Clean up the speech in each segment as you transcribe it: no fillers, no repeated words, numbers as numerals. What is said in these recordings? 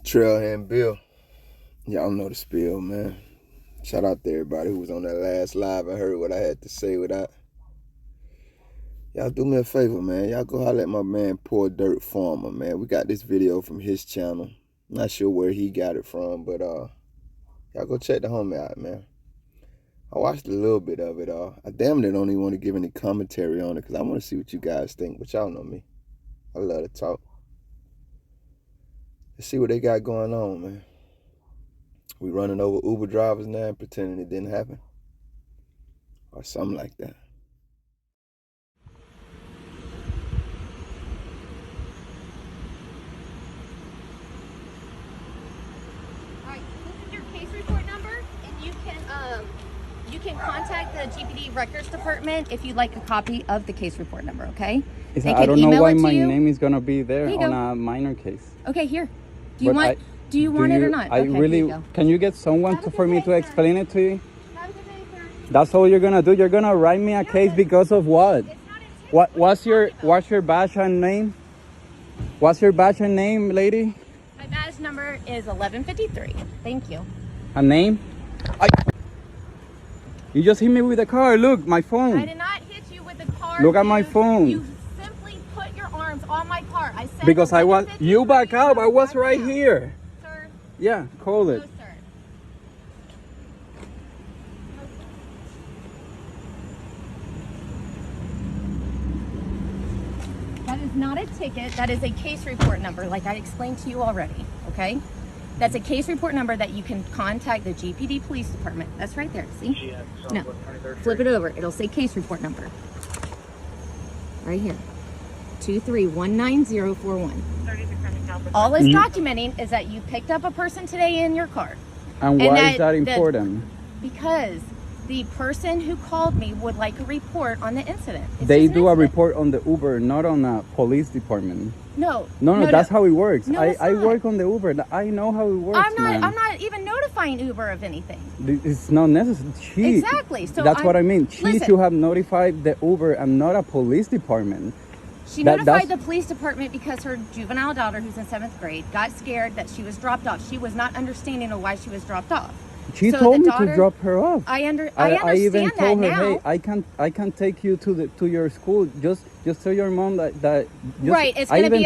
Trailhand Bill. Y'all know the spiel, man. Shout out to everybody who was on that last live and heard what I had to say without. Y'all do me a favor, man. Y'all go holler at my man Poor Dirt Farmer, man. We got this video from his channel. Not sure where he got it from, but y'all go check the homie out, man. I watched a little bit of it. I damn near don't even want to give any commentary on it because I want to see what you guys think. But y'all know me. I love to talk. Let's see what they got going on, man. We running over Uber drivers now and pretending it didn't happen. Or something like that. Alright, this is your case report number, and you can contact the GPD Records Department if you'd like a copy of the case report number, okay? I don't know why my name is gonna be there on a minor case. Okay, here. Do you want it or not? I okay, really can you get someone for me to explain it to you? Have a good day, sir. That's all you're gonna do. You're gonna write me a case because of what? What's your badge and name? What's your badge and name, lady? My badge number is 1153. Thank you. A name? You just hit me with a car. Look, my phone. I did not hit you with the car. Look at my phone. You simply put your arms on my car. I said Because I was. You back up. I was right here. Sir. Yeah, call it. No, sir. That is not a ticket. That is a case report number, like I explained to you already, okay? That's a case report number that you can contact the GPD Police Department. That's right there, see? No, flip it over. It'll say case report number. Right here. 2319041. All it's documenting is that you picked up a person today in your car. And why is that important? Because the person who called me would like a report on the incident. They do a report on the Uber, not on a police department. No, that's how it works. No, I work on the Uber. I know how it works. I'm not even notifying Uber of anything. It's not necessary. Exactly. So that's what I mean. She should have notified the Uber and not a police department. She notified the police department because her juvenile daughter, who's in 7th grade, got scared that she was dropped off. She was not understanding of why she was dropped off. She told me to drop her off. I understand I even told her, now. hey, I can take you to your school. Just tell your mom that right. It's gonna be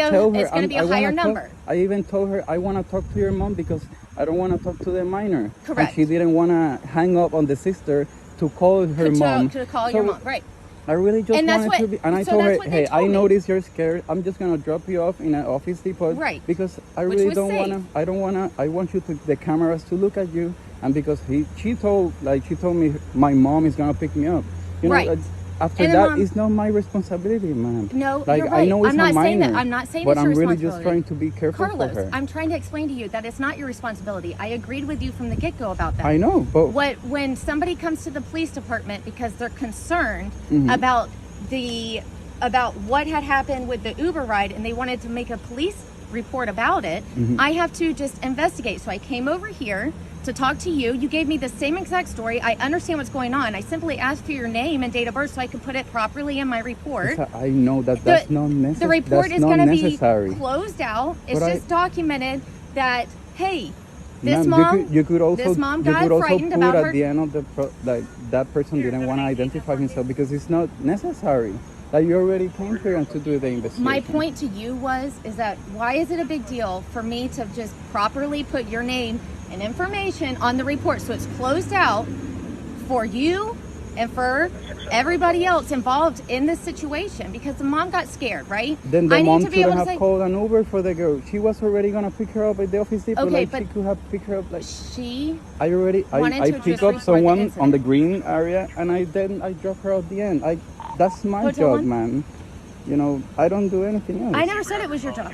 a higher number. I even told her I want to talk to your mom because I don't want to talk to the minor. Correct. And she didn't want to hang up on the sister to call her mom. To call your mom, right? I really just wanted to be, and I told her, hey, I noticed you're scared. I'm just gonna drop you off in an office depot, right? Because I really don't wanna. I don't wanna. I want you to the cameras to look at you, and because she told me my mom is gonna pick me up. You know, right. After that, it's not my responsibility, man. No, like, you're right. I know it's I'm not saying minor, that. I'm not saying but it's your I'm really responsibility. just trying to be careful Carlos, for her. I'm trying to explain to you that it's not your responsibility. I agreed with you from the get-go about that. I know, but when somebody comes to the police department because they're concerned about what had happened with the Uber ride and they wanted to make a police report about it, I have to just investigate. So I came over here to talk to you. You gave me the same exact story. I understand what's going on. I simply asked for your name and date of birth so I could put it properly in my report. I know that's not necessary. The report is going to be closed out. It's just documented that, hey, this mom got frightened about her. At the end of that person didn't want to identify himself because it's not necessary. Like you already came here to do the investigation. My point to you is that why is it a big deal for me to just properly put your name and information on the report so it's closed out for you and for everybody else involved in this situation? Because the mom got scared, right? Then the mom should have called an Uber for the girl. She was already gonna pick her up at the office depot. Okay, but she could have picked her up like I picked up someone on the green area and I dropped her at the end. That's my job, man. You know, I don't do anything else. I never said it was your job.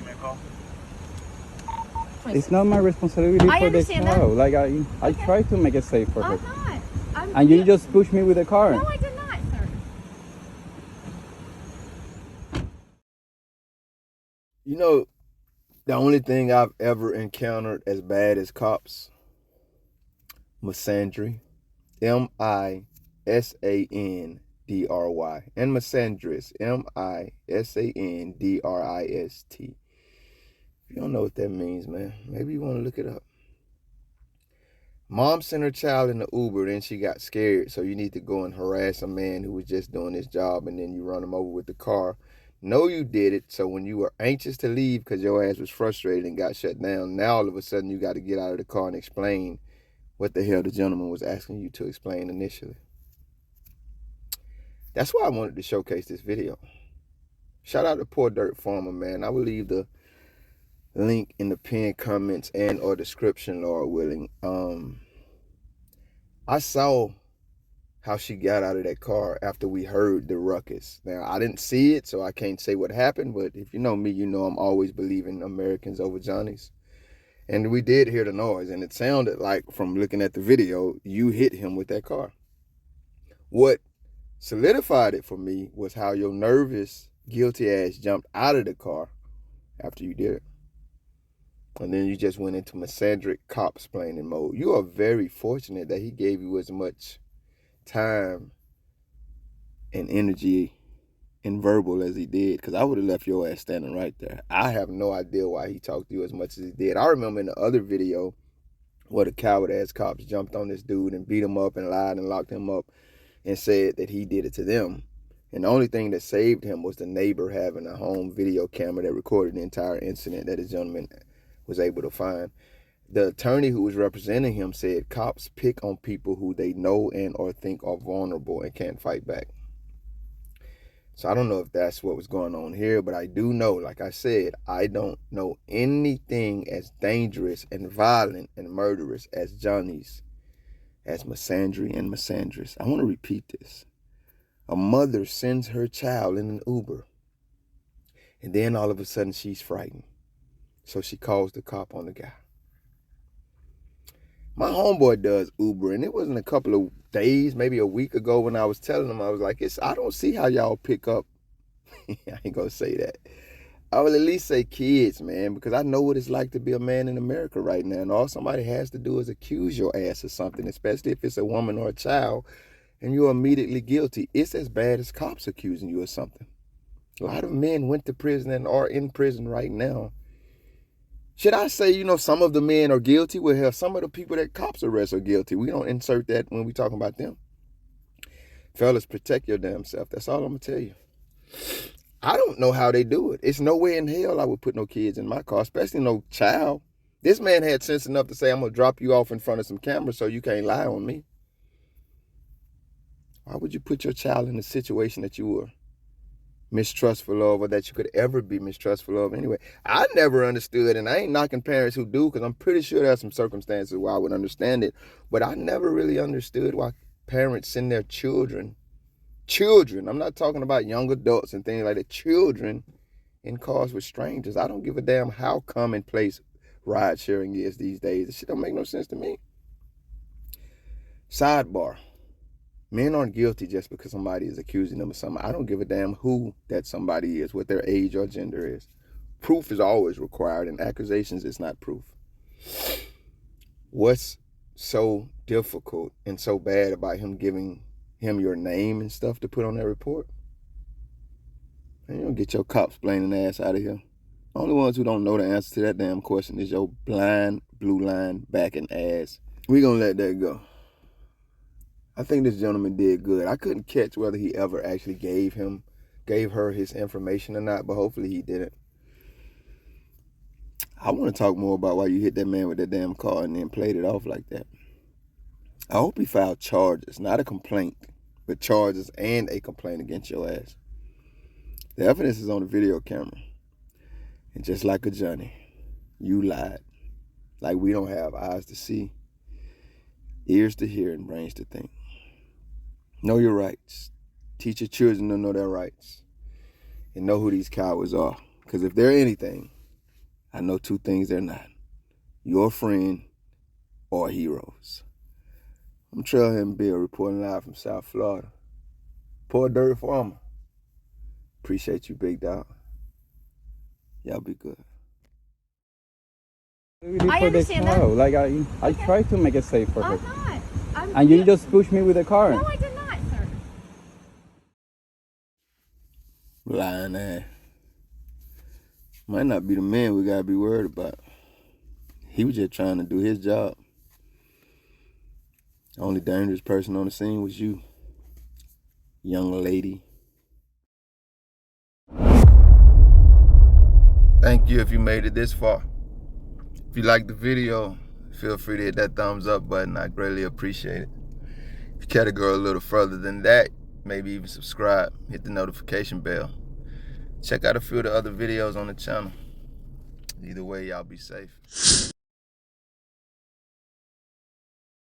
It's not my responsibility for the child. Like I try to make it safe for her. And you just pushed me with the car. No, I did not, sir. You know, the only thing I've ever encountered as bad as cops, misandry, MISANDRY, and misandrist, MISANDRIST. If you don't know what that means, man, maybe you want to look it up. Mom sent her child in the Uber, then she got scared, so you need to go and harass a man who was just doing his job, and then you run him over with the car. No, you did it, so when you were anxious to leave because your ass was frustrated and got shut down, now all of a sudden you got to get out of the car and explain what the hell the gentleman was asking you to explain initially. That's why I wanted to showcase this video. Shout out to Poor Dirt Farmer, man. I will leave the link in the pinned comments and or description, Lord willing. I saw how she got out of that car after we heard the ruckus. Now, I didn't see it, so I can't say what happened, but if you know me, you know I'm always believing Americans over Johnnies. And we did hear the noise, and it sounded like, from looking at the video, you hit him with that car. What solidified it for me was how your nervous, guilty ass jumped out of the car after you did it. And then you just went into misandric cop-splaining mode. You are very fortunate that he gave you as much time and energy and verbal as he did, because I would have left your ass standing right there. I have no idea why he talked to you as much as he did. I remember in the other video where the coward ass cops jumped on this dude and beat him up and lied and locked him up and said that he did it to them. And the only thing that saved him was the neighbor having a home video camera that recorded the entire incident that this gentleman was able to find. The attorney who was representing him said cops pick on people who they know and or think are vulnerable and can't fight back. So I don't know if that's what was going on here, but I do know, like I said, I don't know anything as dangerous and violent and murderous as Johnny's, as misandry and misandrous. I want to repeat this. A mother sends her child in an Uber, and then all of a sudden she's frightened. So she calls the cop on the guy. My homeboy does Uber, and it wasn't a couple of days, maybe a week ago, when I was telling him, I was like, I don't see how y'all pick up. I ain't gonna say that. I will at least say kids, man, because I know what it's like to be a man in America right now, and all somebody has to do is accuse your ass of something, especially if it's a woman or a child, and you're immediately guilty. It's as bad as cops accusing you of something. A lot of men went to prison and are in prison right now. Should I say, some of the men are guilty? Well, hell, some of the people that cops arrest are guilty. We don't insert that when we talking about them. Fellas, protect your damn self. That's all I'm going to tell you. I don't know how they do it. It's no way in hell I would put no kids in my car, especially no child. This man had sense enough to say, I'm going to drop you off in front of some cameras so you can't lie on me. Why would you put your child in a situation that you were mistrustful of, or that you could ever be mistrustful of anyway? I never understood, and I ain't knocking parents who do, because I'm pretty sure there's some circumstances where I would understand it, but I never really understood why parents send their children, I'm not talking about young adults and things like that, children in cars with strangers. I don't give a damn how commonplace ride sharing is these days. This shit don't make no sense to me. Sidebar. Men aren't guilty just because somebody is accusing them of something. I don't give a damn who that somebody is, what their age or gender is. Proof is always required, and accusations is not proof. What's so difficult and so bad about him giving him your name and stuff to put on that report? Man, you don't get your cop-splaining ass out of here. The only ones who don't know the answer to that damn question is your blind, blue line backing ass. We gonna let that go. I think this gentleman did good. I couldn't catch whether he ever actually gave her his information or not, but hopefully he didn't. I want to talk more about why you hit that man with that damn car and then played it off like that. I hope he filed charges, not a complaint, but charges and a complaint against your ass. The evidence is on the video camera. And just like a Johnny, you lied. Like we don't have eyes to see, ears to hear, and brains to think. Know your rights. Teach your children to know their rights. And know who these cowards are. Because if they're anything, I know two things they're not. Your friend or heroes. I'm Trailhead Bill reporting live from South Florida. Poor Dirt Farmer. Appreciate you, big dog. Y'all be good. I understand that. Like I tried to make it safe for her. I'm not. And you just pushed me with the car. No, I did not, sir. Lying ass. Might not be the man we gotta be worried about. He was just trying to do his job. The only dangerous person on the scene was you, young lady. Thank you if you made it this far. If you liked the video, feel free to hit that thumbs up button. I greatly appreciate it. If you care to go a little further than that, maybe even subscribe, hit the notification bell. Check out a few of the other videos on the channel. Either way, y'all be safe.